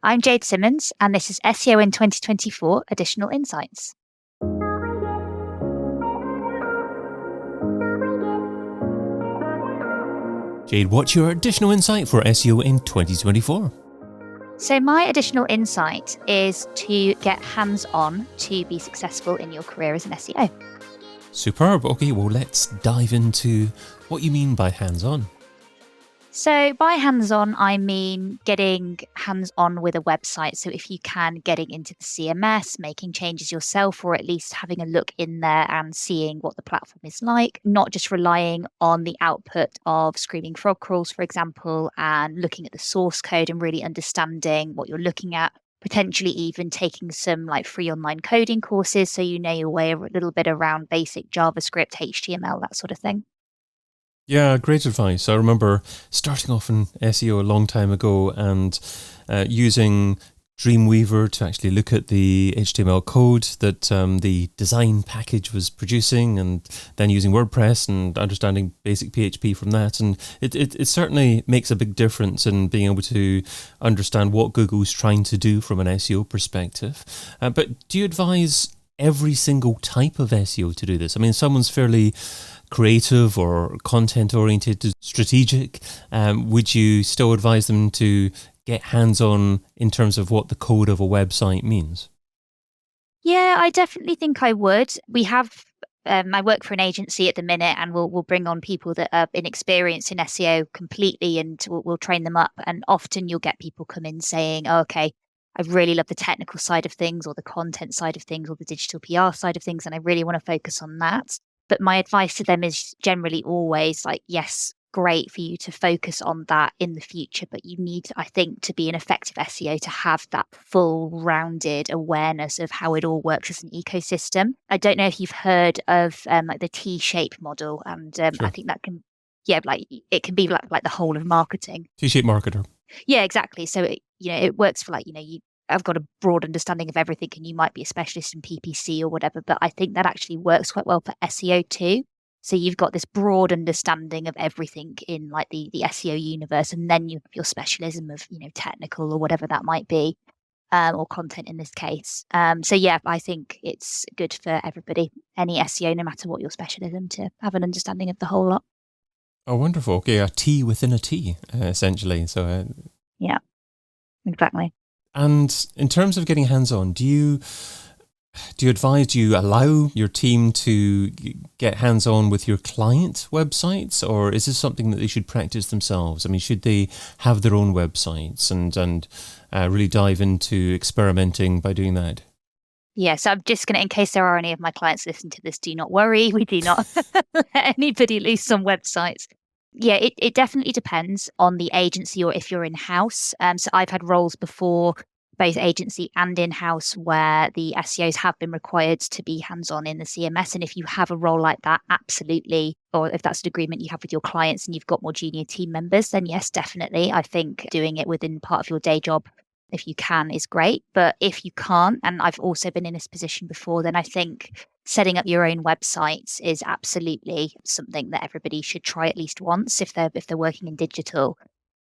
I'm Jade Symons, and this is SEO in 2024 Additional Insights. Jade, what's your additional insight for SEO in 2024? So my additional insight is to get hands-on to be successful in your career as an SEO. Superb. Okay, well, let's dive into what you mean by hands-on. So by hands-on, I mean getting hands-on with a website. So if you can, getting into the CMS, making changes yourself, or at least having a look in there and seeing what the platform is like, not just relying on the output of Screaming Frog crawls, for example, and looking at the source code and really understanding what you're looking at, potentially even taking some like free online coding courses so you know your way a little bit around basic JavaScript, HTML, that sort of thing. Yeah, great advice. I remember starting off in SEO a long time ago and using Dreamweaver to actually look at the HTML code that the design package was producing, and then using WordPress and understanding basic PHP from that. And it certainly makes a big difference in being able to understand what Google's trying to do from an SEO perspective. But do you advise every single type of SEO to do this? I mean, someone's fairly creative or content oriented, strategic. Would you still advise them to get hands-on in terms of what the code of a website means? Yeah, I definitely think I would. We have, I work for an agency at the minute, and we'll bring on people that are inexperienced in SEO completely, and we'll train them up. And often you'll get people come in saying, oh, okay, I really love the technical side of things, or the content side of things, or the digital PR side of things, and I really want to focus on that. But my advice to them is generally always like, yes, great for you to focus on that in the future, but you need, I think, to be an effective SEO to have that full rounded awareness of how it all works as an ecosystem. I don't know if you've heard of like the T-shape model, and Sure. I think that can, like it can be like the whole of marketing. T-shaped marketer. Yeah, exactly. So it works for like, I've got a broad understanding of everything, and you might be a specialist in PPC or whatever, but I think that actually works quite well for SEO too. So you've got this broad understanding of everything in like the SEO universe, and then you have your specialism of, technical or whatever that might be, or content in this case. So yeah, I think it's good for everybody, any SEO, no matter what your specialism, to have an understanding of the whole lot. Oh, wonderful. Okay, a T within a T, essentially. So yeah, exactly. And in terms of getting hands-on, do you allow your team to get hands-on with your client websites, or is this something that they should practice themselves? I mean, should they have their own websites and really dive into experimenting by doing that? Yeah, so I'm just going to, in case there are any of my clients listening to this, do not worry. We do not let anybody loose on websites. Yeah, it definitely depends on the agency or if you're in-house. So I've had roles before, both agency and in-house, where the SEOs have been required to be hands-on in the CMS. And if you have a role like that, absolutely. Or if that's an agreement you have with your clients and you've got more junior team members, then yes, definitely. I think doing it within part of your day job, if you can, is great. But if you can't, and I've also been in this position before, then I think setting up your own websites is absolutely something that everybody should try at least once if they're working in digital.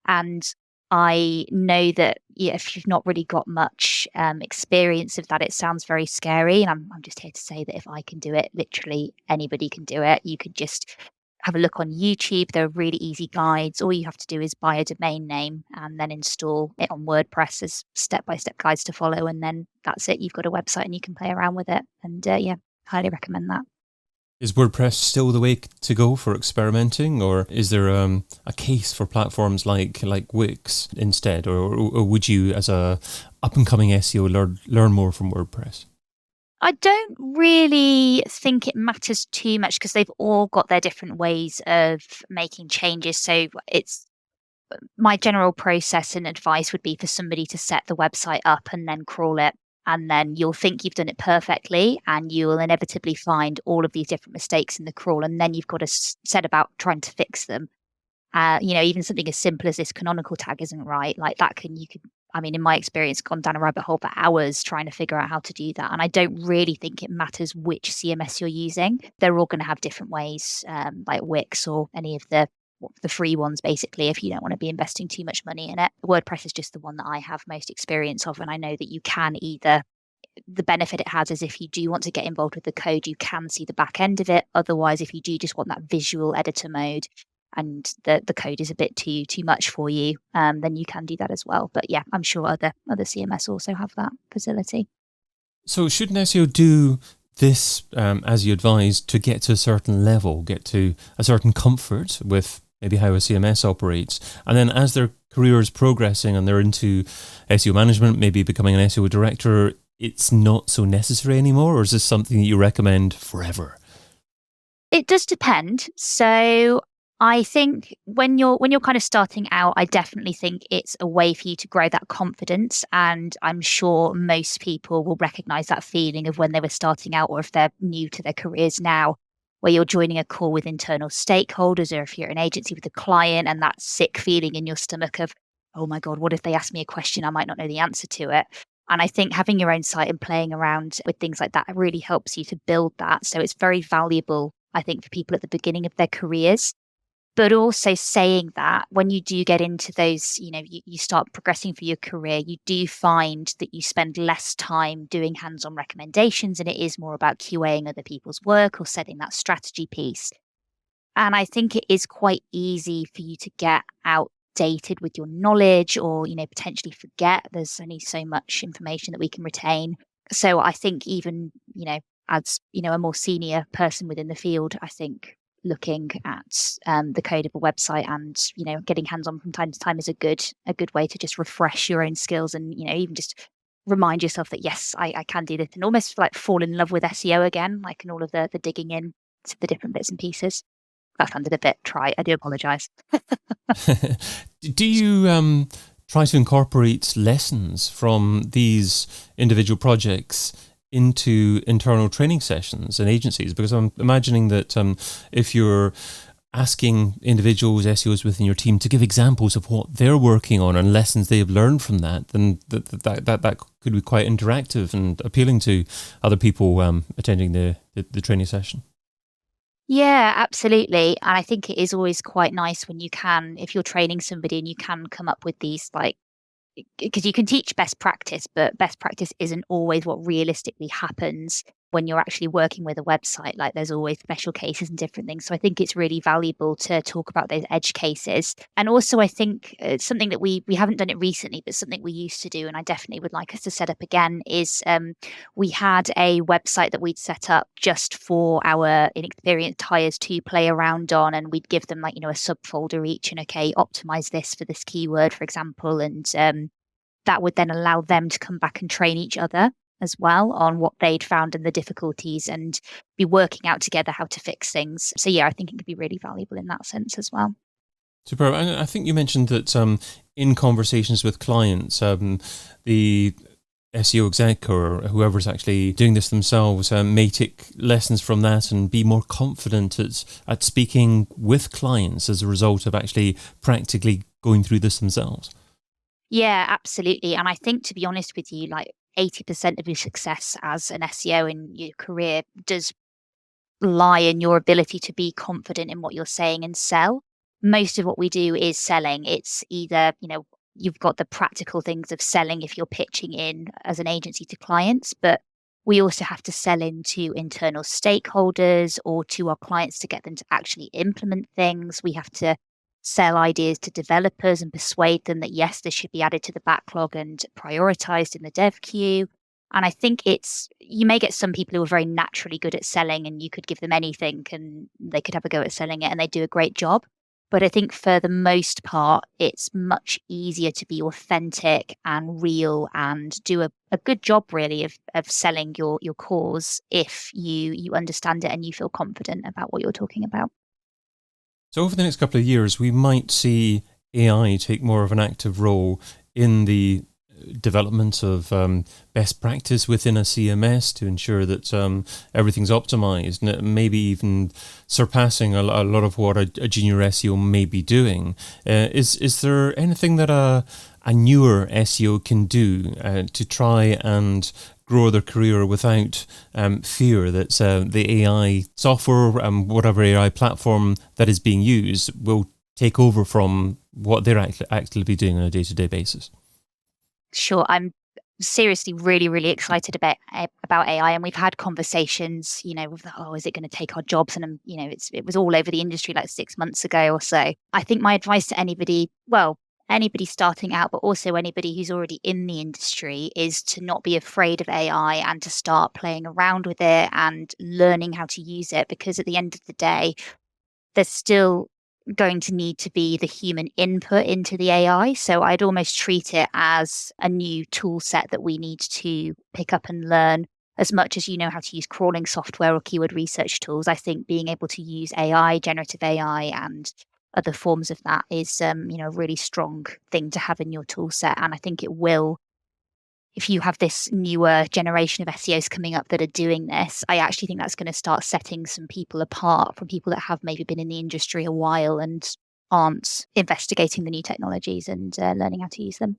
And I know that if you've not really got much experience of that, it sounds very scary. And I'm just here to say that if I can do it, literally anybody can do it. You could just have a look on YouTube. There are really easy guides. All you have to do is buy a domain name and then install it on WordPress as step-by-step guides to follow. And then that's it. You've got a website and you can play around with it. And yeah, highly recommend that. Is WordPress still the way to go for experimenting, or is there a case for platforms like Wix instead, or would you, as a up-and-coming SEO, learn more from WordPress? I don't really think it matters too much because they've all got their different ways of making changes. So it's my general process and advice would be for somebody to set the website up and then crawl it. And then you'll think you've done it perfectly, and you will inevitably find all of these different mistakes in the crawl. And then you've got to set about trying to fix them. Even something as simple as this canonical tag isn't right. Like that in my experience, gone down a rabbit hole for hours trying to figure out how to do that. And I don't really think it matters which CMS you're using. They're all going to have different ways, like Wix or any of the the free ones, basically, if you don't want to be investing too much money in it. WordPress is just the one that I have most experience of, and I know that you can either, the benefit it has is if you do want to get involved with the code, you can see the back end of it. Otherwise, if you do just want that visual editor mode and the code is a bit too much for you, then you can do that as well. But yeah, I'm sure other CMS also have that facility. So should an SEO do this, as you advised, to get to a certain level, get to a certain comfort with maybe how a CMS operates, and then as their career is progressing and they're into SEO management, maybe becoming an SEO director, it's not so necessary anymore? Or is this something that you recommend forever? It does depend. So I think when you're kind of starting out, I definitely think it's a way for you to grow that confidence. And I'm sure most people will recognize that feeling of when they were starting out, or if they're new to their careers now, where you're joining a call with internal stakeholders, or if you're an agency with a client, and that sick feeling in your stomach of, oh my God, what if they ask me a question? I might not know the answer to it. And I think having your own site and playing around with things like that really helps you to build that. So it's very valuable, I think, for people at the beginning of their careers. But also saying that, when you do get into those, you start progressing for your career, you do find that you spend less time doing hands-on recommendations, and it is more about QAing other people's work or setting that strategy piece. And I think it is quite easy for you to get outdated with your knowledge, or, potentially forget. There's only so much information that we can retain. So I think even, as, a more senior person within the field, I think looking at the code of a website and, getting hands-on from time to time is a good way to just refresh your own skills, and, even just remind yourself that, yes, I can do this, and almost like fall in love with SEO again, like, and all of the digging in to the different bits and pieces. That sounded a bit trite. I do apologize. Do you try to incorporate lessons from these individual projects into internal training sessions and agencies? Because I'm imagining that if you're asking individuals, SEOs within your team, to give examples of what they're working on and lessons they have learned from that, then that could be quite interactive and appealing to other people attending the training session. Yeah, absolutely. And I think it is always quite nice when you can, if you're training somebody and you can come up with these, because you can teach best practice, but best practice isn't always what realistically happens when you're actually working with a website. Like, there's always special cases and different things. So I think it's really valuable to talk about those edge cases. And also, I think it's something that we haven't done it recently, but something we used to do, and I definitely would like us to set up again, is we had a website that we'd set up just for our inexperienced hires to play around on, and we'd give them a subfolder each, and okay, optimize this for this keyword, for example, and that would then allow them to come back and train each other as well on what they'd found and the difficulties, and be working out together how to fix things. So yeah, I think it could be really valuable in that sense as well. Superb. And I think you mentioned that in conversations with clients, the SEO exec or whoever's actually doing this themselves may take lessons from that and be more confident at speaking with clients as a result of actually practically going through this themselves. Yeah, absolutely. And I think, to be honest with you, 80% of your success as an SEO in your career does lie in your ability to be confident in what you're saying and sell. Most of what we do is selling. It's either, you've got the practical things of selling if you're pitching in as an agency to clients, but we also have to sell into internal stakeholders or to our clients to get them to actually implement things. We have to sell ideas to developers and persuade them that, yes, this should be added to the backlog and prioritized in the dev queue. And I think you may get some people who are very naturally good at selling, and you could give them anything and they could have a go at selling it and they do a great job. But I think for the most part, it's much easier to be authentic and real and do a good job, really, of selling your cause if you understand it and you feel confident about what you're talking about. So over the next couple of years, we might see AI take more of an active role in the development of best practice within a CMS to ensure that everything's optimized, and maybe even surpassing a lot of what a junior SEO may be doing. Is there anything that a newer SEO can do to try and grow their career without fear that the AI software, whatever AI platform that is being used, will take over from what they're actively doing on a day-to-day basis? Sure. I'm seriously really, really excited about AI. And we've had conversations, with, is it going to take our jobs? And, it was all over the industry like 6 months ago or so. I think my advice to anybody starting out, but also anybody who's already in the industry, is to not be afraid of AI and to start playing around with it and learning how to use it. Because at the end of the day, there's still going to need to be the human input into the AI. So I'd almost treat it as a new tool set that we need to pick up and learn. As much as you know how to use crawling software or keyword research tools, I think being able to use AI, generative AI, and other forms of that is, a really strong thing to have in your tool set. And I think it will, if you have this newer generation of SEOs coming up that are doing this, I actually think that's going to start setting some people apart from people that have maybe been in the industry a while and aren't investigating the new technologies and learning how to use them.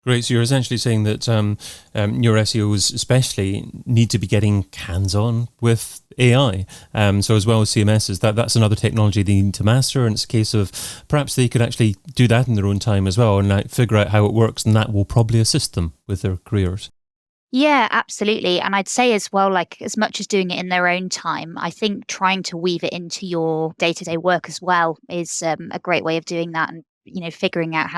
Great. So you're essentially saying that your SEOs especially need to be getting hands-on with AI. So as well as CMSs, that's another technology they need to master, and it's a case of perhaps they could actually do that in their own time as well and figure out how it works, and that will probably assist them with their careers. Yeah, absolutely. And I'd say as well, like, as much as doing it in their own time, I think trying to weave it into your day-to-day work as well is a great way of doing that. And, figuring out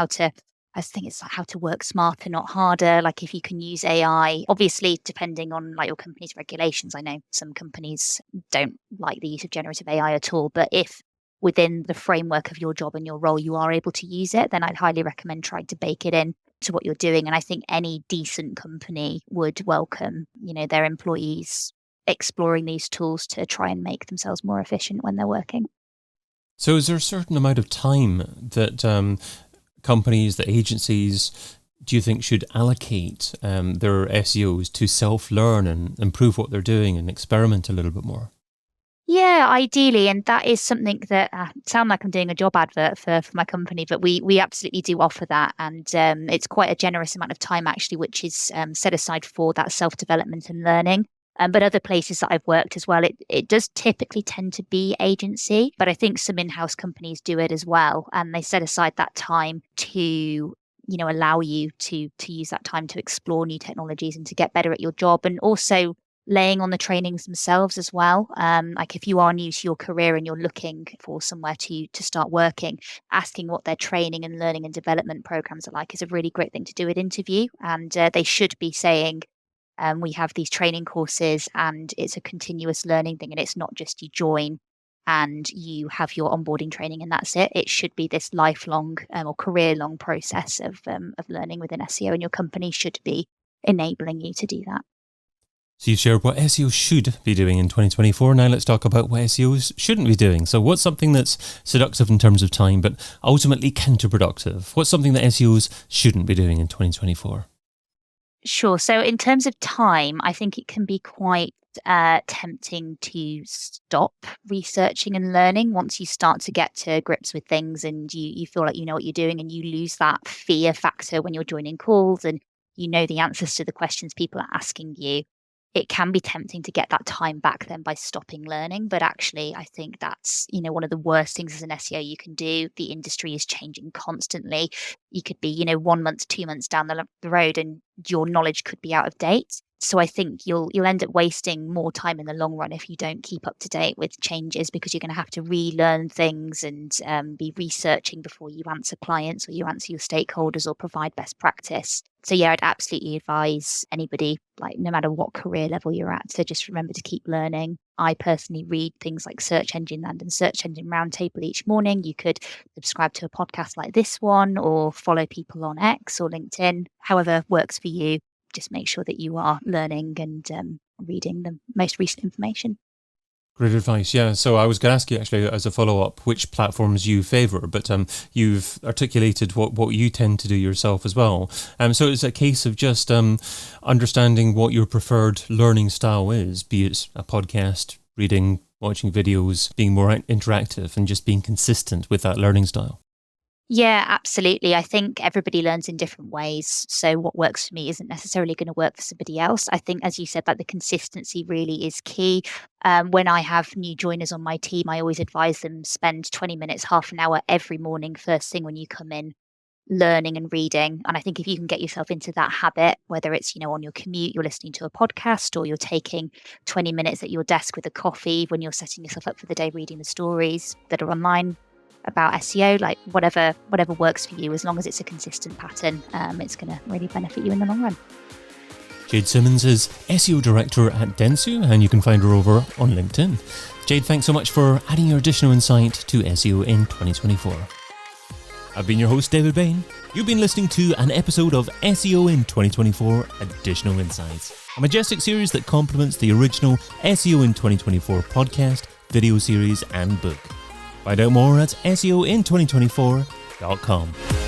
I think it's like how to work smarter, not harder. Like, if you can use AI, obviously, depending on like your company's regulations. I know some companies don't like the use of generative AI at all, but if within the framework of your job and your role, you are able to use it, then I'd highly recommend trying to bake it in to what you're doing. And I think any decent company would welcome, their employees exploring these tools to try and make themselves more efficient when they're working. So is there a certain amount of time that companies, the agencies, do you think should allocate their SEOs to self-learn and improve what they're doing and experiment a little bit more? Yeah, ideally. And that is something that sound like I'm doing a job advert for my company, but we absolutely do offer that. And it's quite a generous amount of time, actually, which is set aside for that self-development and learning. But other places that I've worked as well, it does typically tend to be agency, but I think some in-house companies do it as well. And they set aside that time to, allow you to use that time to explore new technologies and to get better at your job, and also laying on the trainings themselves as well. Like, if you are new to your career and you're looking for somewhere to start working, asking what their training and learning and development programs are like is a really great thing to do at interview. And they should be saying, we have these training courses and it's a continuous learning thing, and it's not just you join and you have your onboarding training and that's it. It should be this lifelong or career-long process of learning within SEO, and your company should be enabling you to do that. So you shared what SEO should be doing in 2024. Now let's talk about what SEOs shouldn't be doing. So what's something that's seductive in terms of time, but ultimately counterproductive? What's something that SEOs shouldn't be doing in 2024? Sure. So in terms of time, I think it can be quite tempting to stop researching and learning once you start to get to grips with things and you feel like you know what you're doing, and you lose that fear factor when you're joining calls and you know the answers to the questions people are asking you. It can be tempting to get that time back then by stopping learning. But actually, I think that's, one of the worst things as an SEO you can do. The industry is changing constantly. You could be, 1 month, 2 months down the road and your knowledge could be out of date. So I think you'll end up wasting more time in the long run if you don't keep up to date with changes, because you're going to have to relearn things and be researching before you answer clients or you answer your stakeholders or provide best practice. So yeah, I'd absolutely advise anybody, like, no matter what career level you're at, to just remember to keep learning. I personally read things like Search Engine Land and Search Engine Roundtable each morning. You could subscribe to a podcast like this one or follow people on X or LinkedIn, however works for you. Just make sure that you are learning and reading the most recent information. Great advice. Yeah. So I was going to ask you actually as a follow-up which platforms you favour, but you've articulated what you tend to do yourself as well. So it's a case of just understanding what your preferred learning style is, be it a podcast, reading, watching videos, being more interactive, and just being consistent with that learning style. Yeah, absolutely. I think everybody learns in different ways. So what works for me isn't necessarily going to work for somebody else. I think, as you said, like the consistency really is key. When I have new joiners on my team, I always advise them spend 20 minutes, half an hour every morning, first thing when you come in, learning and reading. And I think if you can get yourself into that habit, whether it's, on your commute, you're listening to a podcast, or you're taking 20 minutes at your desk with a coffee when you're setting yourself up for the day, reading the stories that are online about SEO, like whatever works for you, as long as it's a consistent pattern, it's going to really benefit you in the long run. Jade Symons is SEO Director at Dentsu, and you can find her over on LinkedIn. Jade, thanks so much for adding your additional insight to SEO in 2024. I've been your host, David Bain. You've been listening to an episode of SEO in 2024 Additional Insights, a Majestic series that complements the original SEO in 2024 podcast, video series, and book. Find out more at SEOin2024.com.